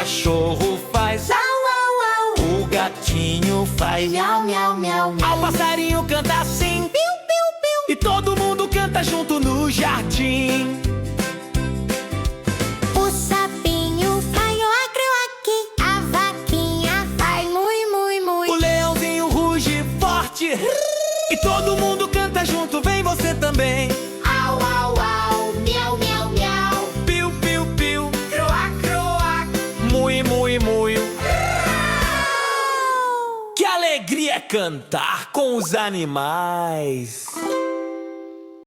cachorro faz au, au, au. O gatinho faz miau, miau, miau, miau. O passarinho canta assim, piu, piu, piu. E todo mundo canta junto no jardim. O sapinho faz oacre, oaqui. A vaquinha faz mui, mui, mui. O leãozinho ruge forte. E todo mundo canta junto, vem você também. Au, au, au, miau, miau, miau. Piu, piu, piu, croa, croa. Mui, mui, mui. Que alegria é cantar com os animais.